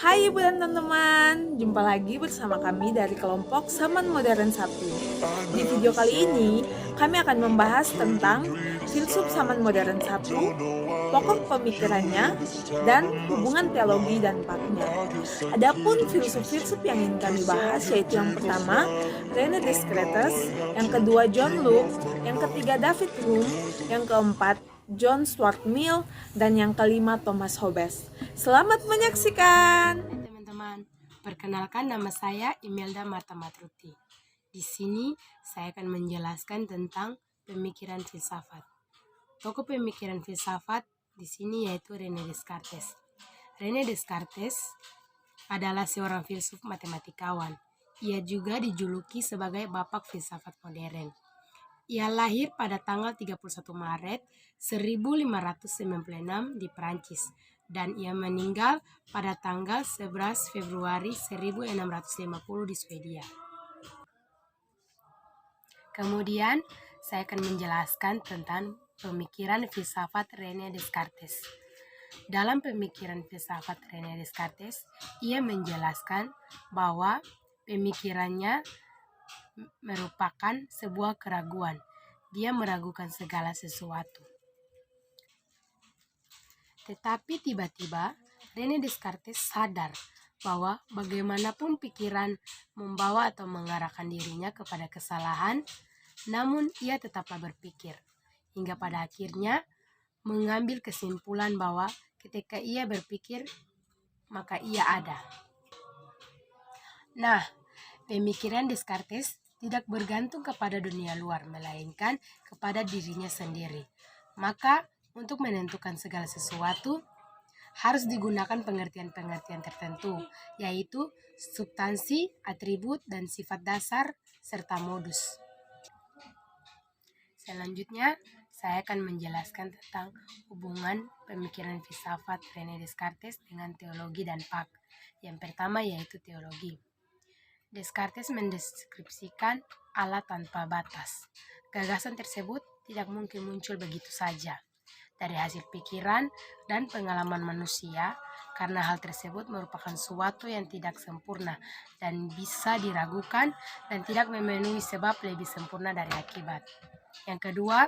Hai Ibu dan teman-teman, jumpa lagi bersama kami dari kelompok Saman Modern 1. Di video kali ini, kami akan membahas tentang filsuf Saman Modern 1, pokok pemikirannya, dan hubungan teologi dan paknya. Adapun filsuf-filsuf yang ingin kami bahas yaitu yang pertama, René Descartes, yang kedua John Locke, yang ketiga David Hume, yang keempat John Stuart Mill, dan yang kelima Thomas Hobbes. Selamat menyaksikan. Hai teman-teman, perkenalkan nama saya Imelda Marta Matruti. Di sini saya akan menjelaskan tentang pemikiran filsafat. Tokoh pemikiran filsafat di sini yaitu René Descartes. René Descartes adalah seorang filsuf matematikawan. Ia juga dijuluki sebagai bapak filsafat modern. Ia lahir pada tanggal 31 Maret 1596 di Prancis dan ia meninggal pada tanggal 11 Februari 1650 di Swedia. Kemudian saya akan menjelaskan tentang pemikiran filsafat René Descartes. Dalam pemikiran filsafat René Descartes, ia menjelaskan bahwa pemikirannya merupakan sebuah keraguan. Dia meragukan segala sesuatu. Tetapi tiba-tiba René Descartes sadar bahwa bagaimanapun pikiran membawa atau mengarahkan dirinya kepada kesalahan, namun ia tetaplah berpikir. Hingga pada akhirnya mengambil kesimpulan bahwa ketika ia berpikir, maka ia ada. Nah, pemikiran Descartes tidak bergantung kepada dunia luar, melainkan kepada dirinya sendiri. Maka, untuk menentukan segala sesuatu, harus digunakan pengertian-pengertian tertentu, yaitu substansi, atribut, dan sifat dasar, serta modus. Selanjutnya, saya akan menjelaskan tentang hubungan pemikiran filsafat René Descartes dengan teologi dan pak. Yang pertama yaitu teologi. Descartes mendeskripsikan Allah tanpa batas. Gagasan tersebut tidak mungkin muncul begitu saja dari hasil pikiran dan pengalaman manusia, karena hal tersebut merupakan suatu yang tidak sempurna dan bisa diragukan dan tidak memenuhi sebab lebih sempurna dari akibat. Yang kedua,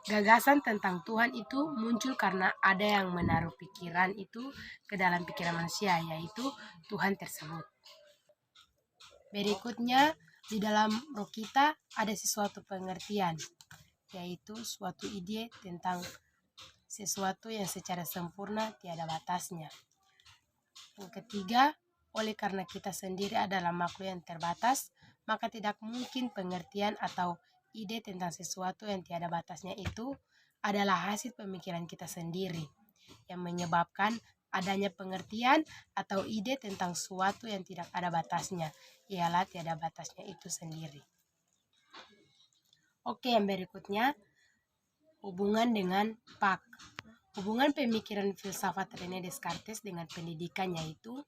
gagasan tentang Tuhan itu muncul karena ada yang menaruh pikiran itu ke dalam pikiran manusia, yaitu Tuhan tersebut. Berikutnya, di dalam roh kita ada sesuatu pengertian, yaitu suatu ide tentang sesuatu yang secara sempurna tiada batasnya. Yang ketiga, oleh karena kita sendiri adalah makhluk yang terbatas, maka tidak mungkin pengertian atau ide tentang sesuatu yang tiada batasnya itu adalah hasil pemikiran kita sendiri, yang menyebabkan adanya pengertian atau ide tentang suatu yang tidak ada batasnya, ialah tiada batasnya itu sendiri. Oke, yang berikutnya, hubungan dengan pak. Hubungan pemikiran filsafat René Descartes dengan pendidikan yaitu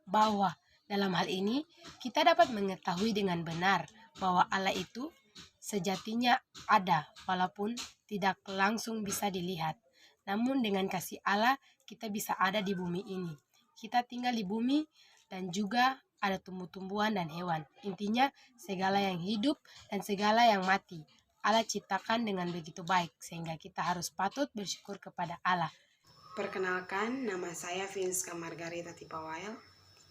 bahwa dalam hal ini kita dapat mengetahui dengan benar bahwa Allah itu sejatinya ada walaupun tidak langsung bisa dilihat. Namun dengan kasih Allah kita bisa ada di bumi ini. Kita tinggal di bumi dan juga ada tumbuh-tumbuhan dan hewan. Intinya segala yang hidup dan segala yang mati Allah ciptakan dengan begitu baik, sehingga kita harus patut bersyukur kepada Allah. Perkenalkan, nama saya Vinska Margarita Tipawael.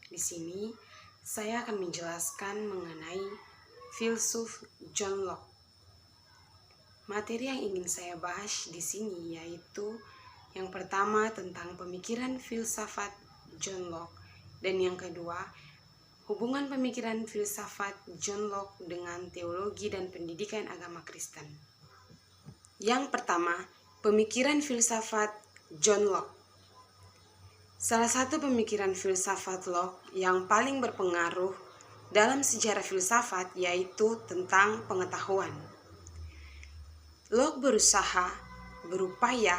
Di sini, saya akan menjelaskan mengenai filsuf John Locke. Materi yang ingin saya bahas di sini yaitu yang pertama tentang pemikiran filsafat John Locke, dan yang kedua, hubungan pemikiran filsafat John Locke dengan teologi dan pendidikan agama Kristen. Yang pertama, pemikiran filsafat John Locke. Salah satu pemikiran filsafat Locke yang paling berpengaruh dalam sejarah filsafat yaitu tentang pengetahuan. Locke berupaya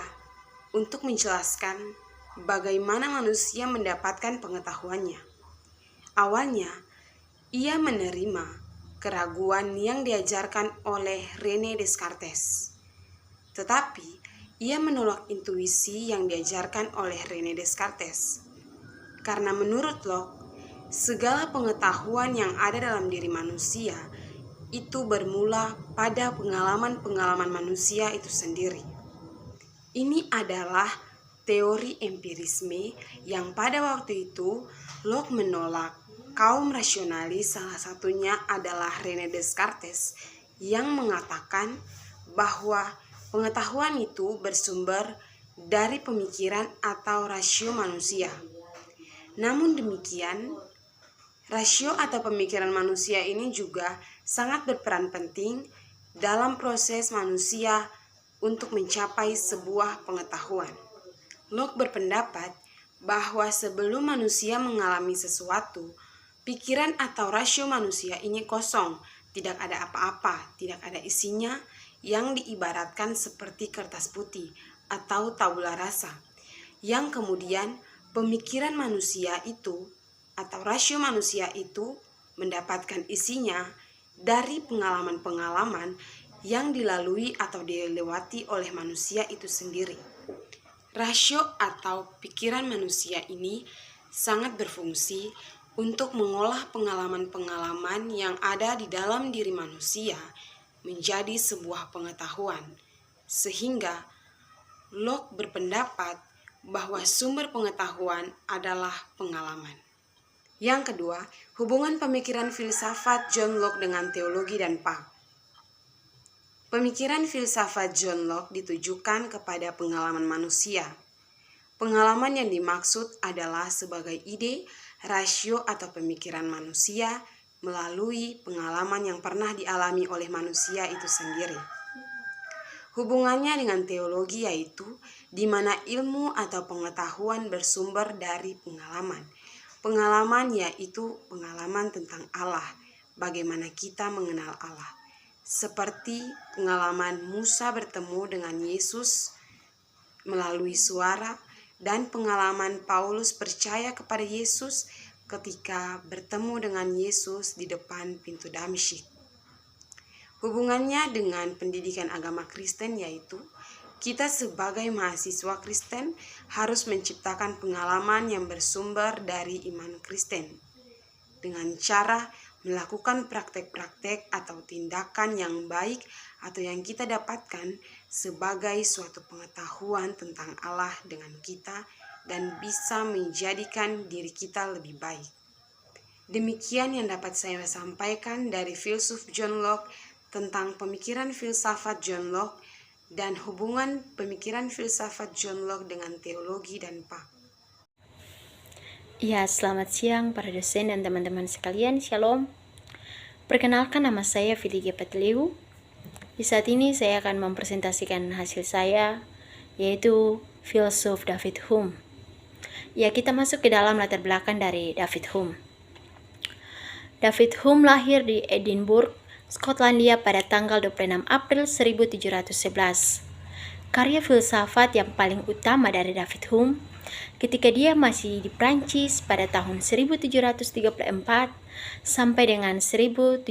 untuk menjelaskan bagaimana manusia mendapatkan pengetahuannya. Awalnya, ia menerima keraguan yang diajarkan oleh René Descartes. Tetapi, ia menolak intuisi yang diajarkan oleh René Descartes. Karena menurut Locke, segala pengetahuan yang ada dalam diri manusia itu bermula pada pengalaman-pengalaman manusia itu sendiri. Ini adalah teori empirisme yang pada waktu itu Locke menolak. Kaum rasionalis, salah satunya adalah René Descartes, yang mengatakan bahwa pengetahuan itu bersumber dari pemikiran atau rasio manusia. Namun demikian, rasio atau pemikiran manusia ini juga sangat berperan penting dalam proses manusia untuk mencapai sebuah pengetahuan. Locke berpendapat bahwa sebelum manusia mengalami sesuatu, pikiran atau rasio manusia ini kosong, tidak ada apa-apa, tidak ada isinya, yang diibaratkan seperti kertas putih atau tabula rasa, yang kemudian pemikiran manusia itu atau rasio manusia itu mendapatkan isinya dari pengalaman-pengalaman yang dilalui atau dilewati oleh manusia itu sendiri. Rasio atau pikiran manusia ini sangat berfungsi untuk mengolah pengalaman-pengalaman yang ada di dalam diri manusia menjadi sebuah pengetahuan, sehingga Locke berpendapat bahwa sumber pengetahuan adalah pengalaman. Yang kedua, hubungan pemikiran filsafat John Locke dengan teologi dan Pak. Pemikiran filsafat John Locke ditujukan kepada pengalaman manusia. Pengalaman yang dimaksud adalah sebagai ide, rasio atau pemikiran manusia melalui pengalaman yang pernah dialami oleh manusia itu sendiri. Hubungannya dengan teologi yaitu di mana ilmu atau pengetahuan bersumber dari pengalaman. Pengalaman yaitu pengalaman tentang Allah, bagaimana kita mengenal Allah. Seperti pengalaman Musa bertemu dengan Yesus melalui suara, dan pengalaman Paulus percaya kepada Yesus ketika bertemu dengan Yesus di depan pintu Damsyik. Hubungannya dengan pendidikan agama Kristen yaitu kita sebagai mahasiswa Kristen harus menciptakan pengalaman yang bersumber dari iman Kristen dengan cara melakukan praktek-praktek atau tindakan yang baik atau yang kita dapatkan sebagai suatu pengetahuan tentang Allah dengan kita dan bisa menjadikan diri kita lebih baik. Demikian yang dapat saya sampaikan dari filsuf John Locke tentang pemikiran filsafat John Locke dan hubungan pemikiran filsafat John Locke dengan teologi dan Pak. Ya, selamat siang para dosen dan teman-teman sekalian, Shalom. Perkenalkan, nama saya Filigia Petleu. Di saat ini saya akan mempresentasikan hasil saya, yaitu filsuf David Hume. Ya, kita masuk ke dalam latar belakang dari David Hume. David Hume lahir di Edinburgh, Skotlandia pada tanggal 26 April 1711. Karya filsafat yang paling utama dari David Hume ketika dia masih di Prancis pada tahun 1734 sampai dengan 1737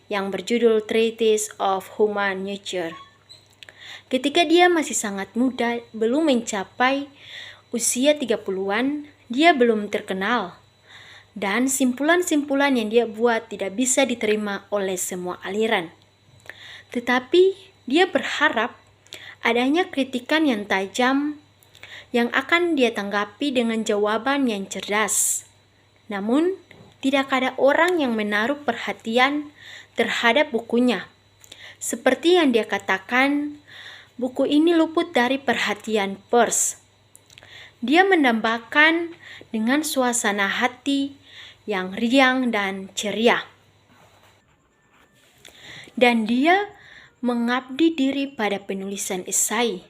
yang berjudul Treatise of Human Nature. Ketika dia masih sangat muda, belum mencapai usia 30-an, dia belum terkenal. Dan simpulan-simpulan yang dia buat tidak bisa diterima oleh semua aliran. Tetapi dia berharap adanya kritikan yang tajam yang akan dia tanggapi dengan jawaban yang cerdas. Namun, tidak ada orang yang menaruh perhatian terhadap bukunya. Seperti yang dia katakan, buku ini luput dari perhatian pers. Dia mendambakan dengan suasana hati yang riang dan ceria. Dan dia mengabdi diri pada penulisan esai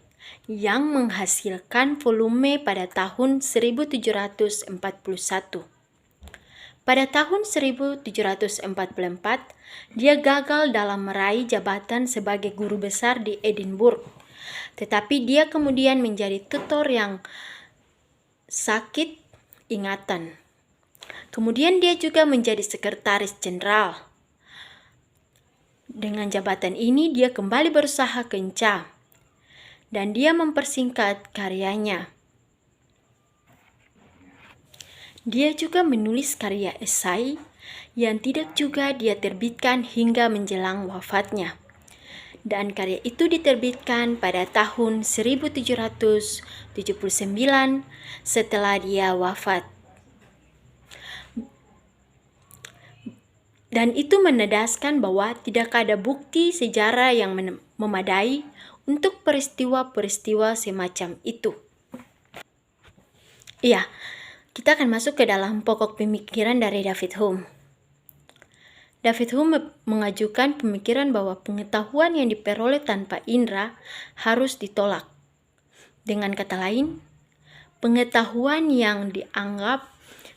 yang menghasilkan volume pada tahun 1741. Pada tahun 1744, dia gagal dalam meraih jabatan sebagai guru besar di Edinburgh. Tetapi dia kemudian menjadi tutor yang sakit ingatan. Kemudian dia juga menjadi sekretaris jenderal. Dengan jabatan ini dia kembali berusaha kencang dan dia mempersingkat karyanya. Dia juga menulis karya esai yang tidak juga dia terbitkan hingga menjelang wafatnya. Dan karya itu diterbitkan pada tahun 1779 setelah dia wafat. Dan itu menedaskan bahwa tidak ada bukti sejarah yang memadai untuk peristiwa-peristiwa semacam itu. Iya, kita akan masuk ke dalam pokok pemikiran dari David Hume. David Hume mengajukan pemikiran bahwa pengetahuan yang diperoleh tanpa indera harus ditolak. Dengan kata lain, pengetahuan yang dianggap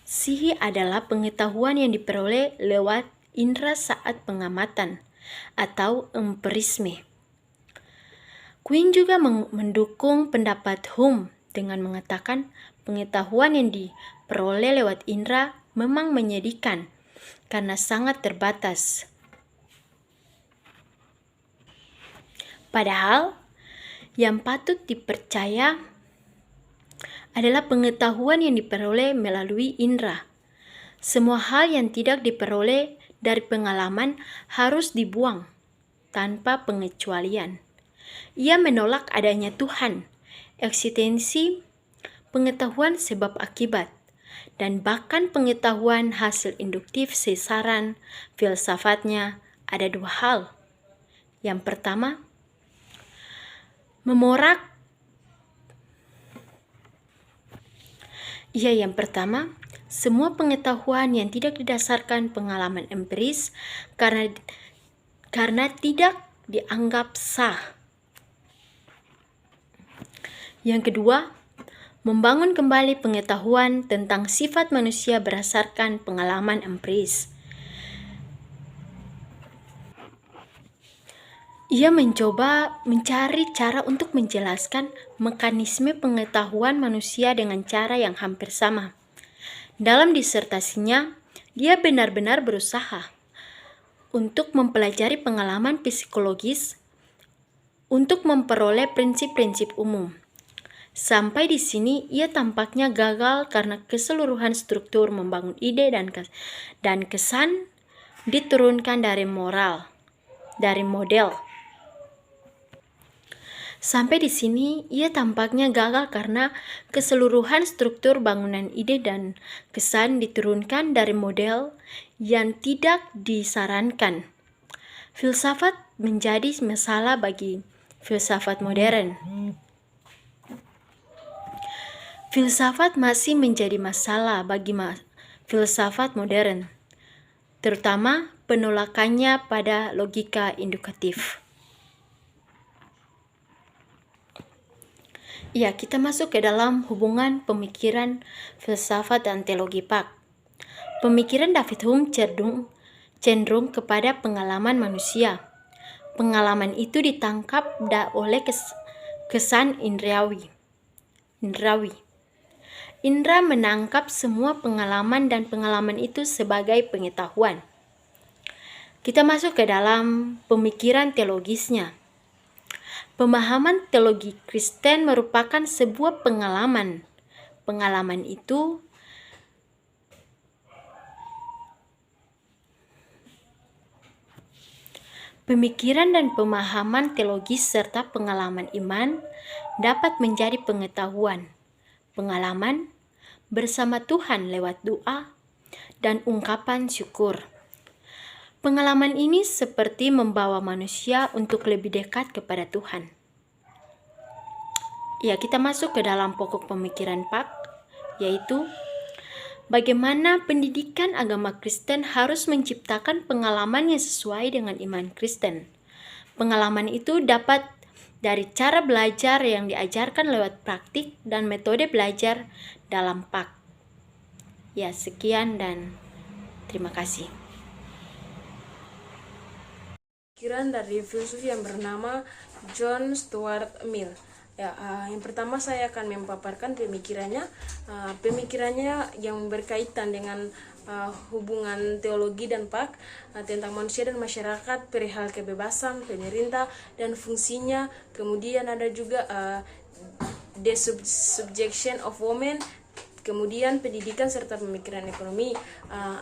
sihir adalah pengetahuan yang diperoleh lewat indera saat pengamatan atau empirisme. Quinn juga mendukung pendapat Hume dengan mengatakan pengetahuan yang diperoleh lewat indera memang menyedihkan karena sangat terbatas. Padahal yang patut dipercaya adalah pengetahuan yang diperoleh melalui indera. Semua hal yang tidak diperoleh dari pengalaman harus dibuang tanpa pengecualian. Ia menolak adanya Tuhan, eksistensi, pengetahuan sebab akibat, dan bahkan pengetahuan hasil induktif sesaran filsafatnya ada dua hal. Yang pertama, semua pengetahuan yang tidak didasarkan pengalaman empiris karena tidak dianggap sah. Yang kedua, membangun kembali pengetahuan tentang sifat manusia berdasarkan pengalaman empiris. Ia mencoba mencari cara untuk menjelaskan mekanisme pengetahuan manusia dengan cara yang hampir sama. Dalam disertasinya, dia benar-benar berusaha untuk mempelajari pengalaman psikologis untuk memperoleh prinsip-prinsip umum. Sampai di sini, ia tampaknya gagal karena keseluruhan struktur membangun ide dan kesan diturunkan dari model. Sampai di sini, ia tampaknya gagal karena keseluruhan struktur bangunan ide dan kesan diturunkan dari model yang tidak disarankan. Filsafat menjadi masalah bagi filsafat modern. Filsafat masih menjadi masalah bagi filsafat modern, terutama penolakannya pada logika induktif. Ya, kita masuk ke dalam hubungan pemikiran filsafat dan teologi Pak. Pemikiran David Hume cenderung kepada pengalaman manusia. Pengalaman itu ditangkap oleh kesan indrawi. Indra menangkap semua pengalaman dan pengalaman itu sebagai pengetahuan. Kita masuk ke dalam pemikiran teologisnya. Pemahaman teologi Kristen merupakan sebuah pengalaman. Pengalaman itu pemikiran dan pemahaman teologis serta pengalaman iman dapat menjadi pengetahuan, pengalaman bersama Tuhan lewat doa dan ungkapan syukur. Pengalaman ini seperti membawa manusia untuk lebih dekat kepada Tuhan. Ya, kita masuk ke dalam pokok pemikiran Pak, yaitu bagaimana pendidikan agama Kristen harus menciptakan pengalaman yang sesuai dengan iman Kristen. Pengalaman itu dapat dari cara belajar yang diajarkan lewat praktik dan metode belajar dalam Pak. Ya, sekian dan terima kasih. Pemikiran dari filsuf yang bernama John Stuart Mill. Yang pertama saya akan memaparkan pemikirannya. Pemikirannya yang berkaitan dengan hubungan teologi dan Pak tentang manusia dan masyarakat, perihal kebebasan, pemerintah dan fungsinya. Kemudian ada juga the subjection of women, kemudian pendidikan serta pemikiran ekonomi.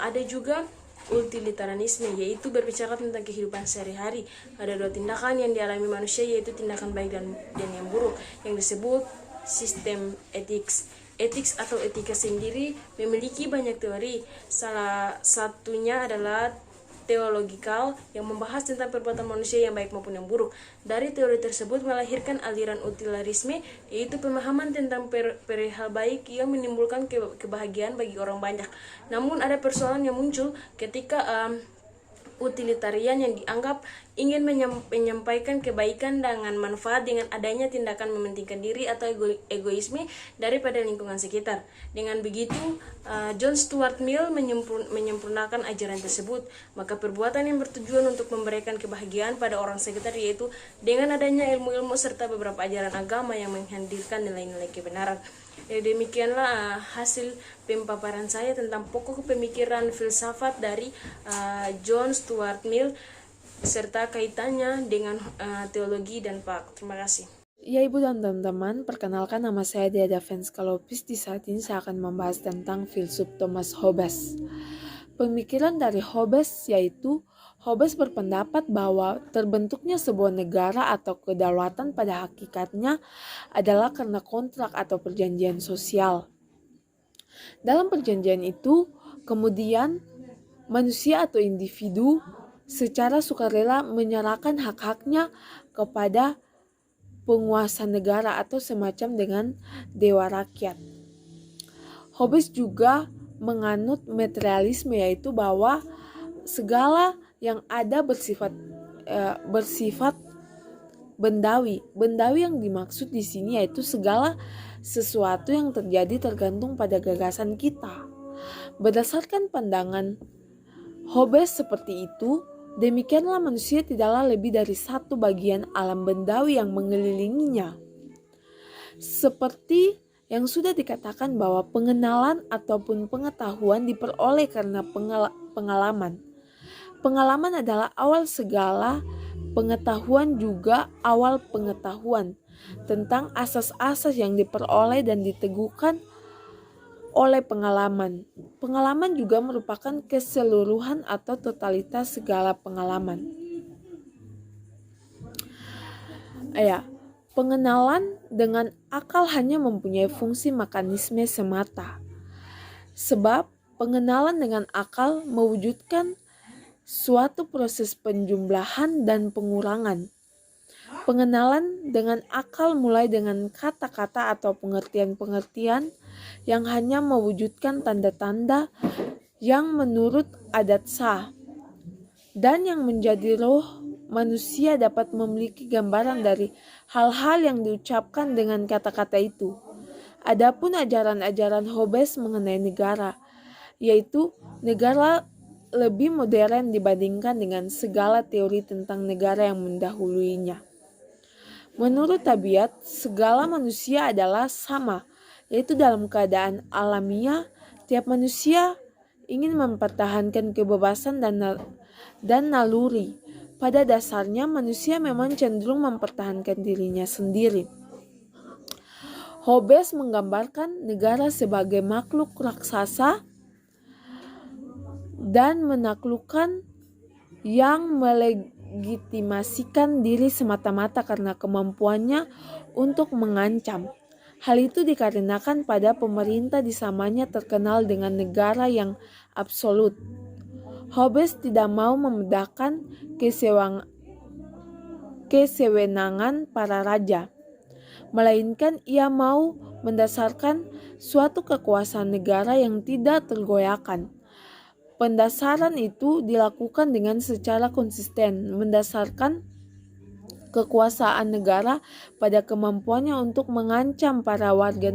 Ada juga utilitarianisme, yaitu berbicara tentang kehidupan sehari-hari. Ada dua tindakan yang dialami manusia, yaitu tindakan baik dan yang buruk, yang disebut sistem etik atau etika sendiri memiliki banyak teori. Salah satunya adalah teologikal yang membahas tentang perbuatan manusia yang baik maupun yang buruk. Dari teori tersebut melahirkan aliran utilitarisme, yaitu pemahaman tentang perihal baik yang menimbulkan kebahagiaan bagi orang banyak. Namun ada persoalan yang muncul ketika utilitarian yang dianggap ingin menyampaikan kebaikan dengan manfaat dengan adanya tindakan mementingkan diri atau egoisme daripada lingkungan sekitar. Dengan begitu, John Stuart Mill menyempurnakan ajaran tersebut. Maka perbuatan yang bertujuan untuk memberikan kebahagiaan pada orang sekitar, yaitu dengan adanya ilmu-ilmu serta beberapa ajaran agama yang menghadirkan nilai-nilai kebenaran. Demikianlah hasil pemaparan saya tentang pokok pemikiran filsafat dari John Stuart Mill serta kaitannya dengan teologi dan pak. Terima kasih. Ya Ibu dan teman-teman, perkenalkan nama saya Diada Fenskalopis. Di saat ini saya akan membahas tentang filsuf Thomas Hobbes. Pemikiran dari Hobbes yaitu Hobbes berpendapat bahwa terbentuknya sebuah negara atau kedaulatan pada hakikatnya adalah karena kontrak atau perjanjian sosial. Dalam perjanjian itu, kemudian manusia atau individu secara sukarela menyerahkan hak-haknya kepada penguasa negara atau semacam dengan dewa rakyat. Hobbes juga menganut materialisme, yaitu bahwa segala yang ada bersifat bendawi. Bendawi yang dimaksud di sini yaitu segala sesuatu yang terjadi tergantung pada gagasan kita. Berdasarkan pandangan Hobbes seperti itu, demikianlah manusia tidaklah lebih dari satu bagian alam bendawi yang mengelilinginya. Seperti yang sudah dikatakan bahwa pengenalan ataupun pengetahuan diperoleh karena pengalaman. Pengalaman adalah awal segala pengetahuan, juga awal pengetahuan tentang asas-asas yang diperoleh dan diteguhkan oleh pengalaman. Pengalaman juga merupakan keseluruhan atau totalitas segala pengalaman. Pengenalan dengan akal hanya mempunyai fungsi mekanisme semata. Sebab pengenalan dengan akal mewujudkan suatu proses penjumlahan dan pengurangan. Pengenalan dengan akal mulai dengan kata-kata atau pengertian-pengertian yang hanya mewujudkan tanda-tanda yang menurut adat sah, dan yang menjadi roh manusia dapat memiliki gambaran dari hal-hal yang diucapkan dengan kata-kata itu. Adapun ajaran-ajaran Hobbes mengenai negara, yaitu negara lebih modern dibandingkan dengan segala teori tentang negara yang mendahuluinya. Menurut tabiat, segala manusia adalah sama, yaitu dalam keadaan alamiah, tiap manusia ingin mempertahankan kebebasan dan naluri. Pada dasarnya, manusia memang cenderung mempertahankan dirinya sendiri. Hobbes menggambarkan negara sebagai makhluk raksasa dan menaklukkan yang melegitimasikan diri semata-mata karena kemampuannya untuk mengancam. Hal itu dikarenakan pada pemerintah di zamannya terkenal dengan negara yang absolut. Hobbes tidak mau membedakan kesewenangan para raja, melainkan ia mau mendasarkan suatu kekuasaan negara yang tidak tergoyahkan. Pendasaran itu dilakukan dengan secara konsisten, mendasarkan kekuasaan negara pada kemampuannya untuk mengancam para warga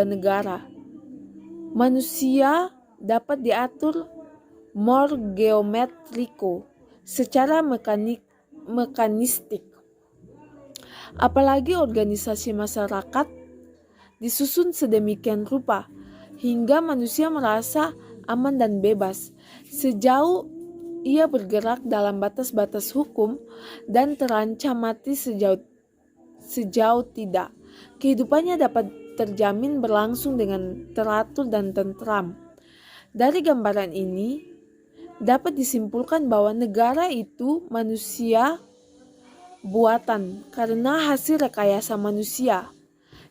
negara. Manusia dapat diatur morgeometriko, secara mekanistik. Apalagi organisasi masyarakat disusun sedemikian rupa hingga manusia merasa aman dan bebas sejauh ia bergerak dalam batas-batas hukum dan terancam mati sejauh tidak. kehidupannya dapat terjamin berlangsung dengan teratur dan tentram. Dari gambaran ini, dapat disimpulkan bahwa negara itu manusia buatan karena hasil rekayasa manusia.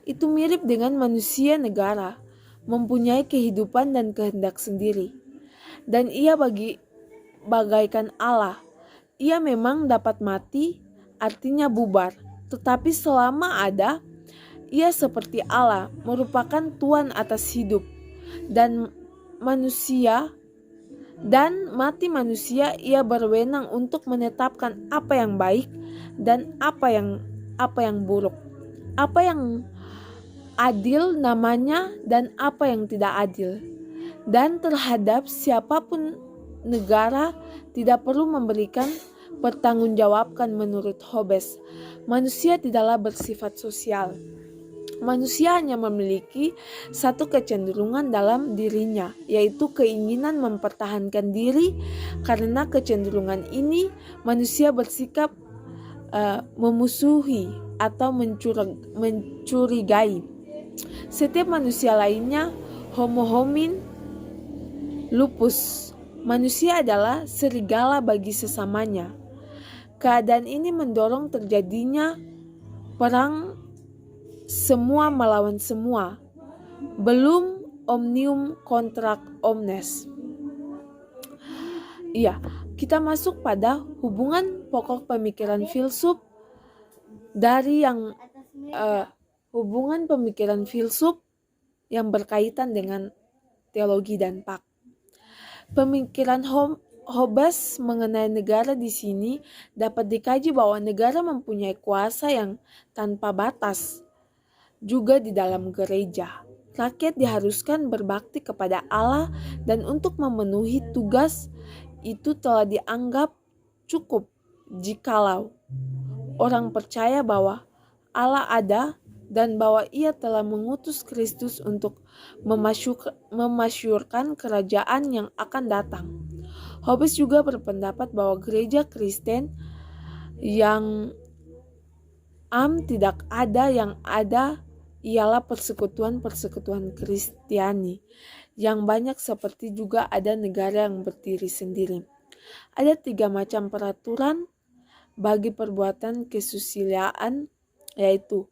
Itu mirip dengan manusia negara, mempunyai kehidupan dan kehendak sendiri. Dan ia bagaikan Allah. Ia memang dapat mati, artinya bubar. Tetapi selama ada, ia seperti Allah, merupakan Tuhan atas hidup. Dan mati manusia, ia berwenang untuk menetapkan apa yang baik dan apa yang buruk, apa yang adil namanya dan apa yang tidak adil. Dan terhadap siapapun negara tidak perlu memberikan pertanggungjawabkan menurut Hobbes. Manusia tidaklah bersifat sosial. Manusia hanya memiliki satu kecenderungan dalam dirinya, yaitu keinginan mempertahankan diri. Karena kecenderungan ini, manusia bersikap memusuhi atau mencurigai setiap manusia lainnya. Homo homin lupus. Manusia adalah serigala bagi sesamanya. Keadaan ini mendorong terjadinya perang semua melawan semua, belum omnium contra omnes. Iya, kita masuk pada hubungan pokok pemikiran filsuf hubungan pemikiran filsuf yang berkaitan dengan teologi dan pak. Pemikiran Hobbes mengenai negara di sini dapat dikaji bahwa negara mempunyai kuasa yang tanpa batas. Juga di dalam gereja, rakyat diharuskan berbakti kepada Allah dan untuk memenuhi tugas itu telah dianggap cukup jikalau orang percaya bahwa Allah ada dan bahwa Ia telah mengutus Kristus untuk memasyurkan kerajaan yang akan datang. Hobbes juga berpendapat bahwa gereja Kristen yang tidak ada, yang ada ialah persekutuan Kristiani yang banyak, seperti juga ada negara yang berdiri sendiri. Ada 3 macam peraturan bagi perbuatan kesusilaan, yaitu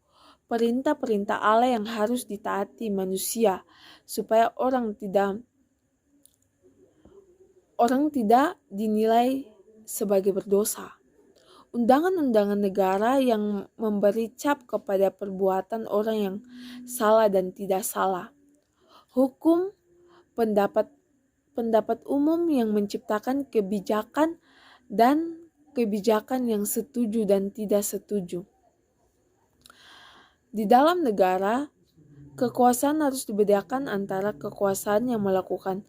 perintah-perintah Allah yang harus ditaati manusia supaya orang tidak dinilai sebagai berdosa. Undangan-undangan negara yang memberi cap kepada perbuatan orang yang salah dan tidak salah. Hukum pendapat umum yang menciptakan kebijakan dan kebijakan yang setuju dan tidak setuju. Di dalam negara, kekuasaan harus dibedakan antara kekuasaan yang melakukan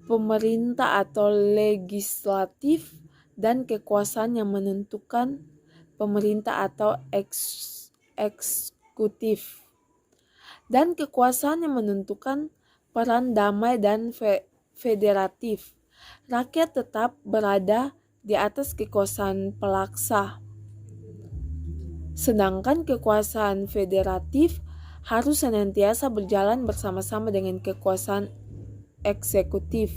pemerintah atau legislatif dan kekuasaan yang menentukan pemerintah atau eksekutif, dan kekuasaan yang menentukan peran damai dan federatif. Rakyat tetap berada di atas kekuasaan pelaksa, sedangkan kekuasaan federatif harus senantiasa berjalan bersama-sama dengan kekuasaan eksekutif.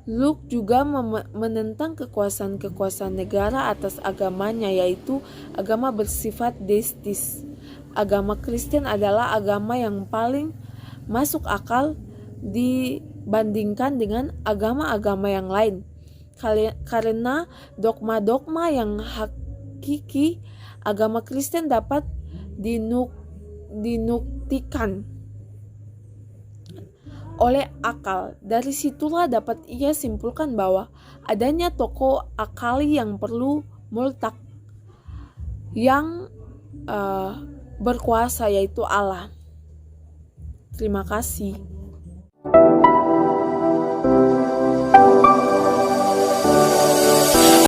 Locke juga menentang kekuasaan negara atas agamanya, yaitu agama bersifat deistis. Agama Kristen adalah agama yang paling masuk akal dibandingkan dengan agama-agama yang lain, karena dogma-dogma yang hakiki agama Kristen dapat dinuktikan oleh akal. Dari situlah dapat ia simpulkan bahwa adanya tokoh akali yang perlu multak, yang berkuasa, yaitu Allah. Terima kasih.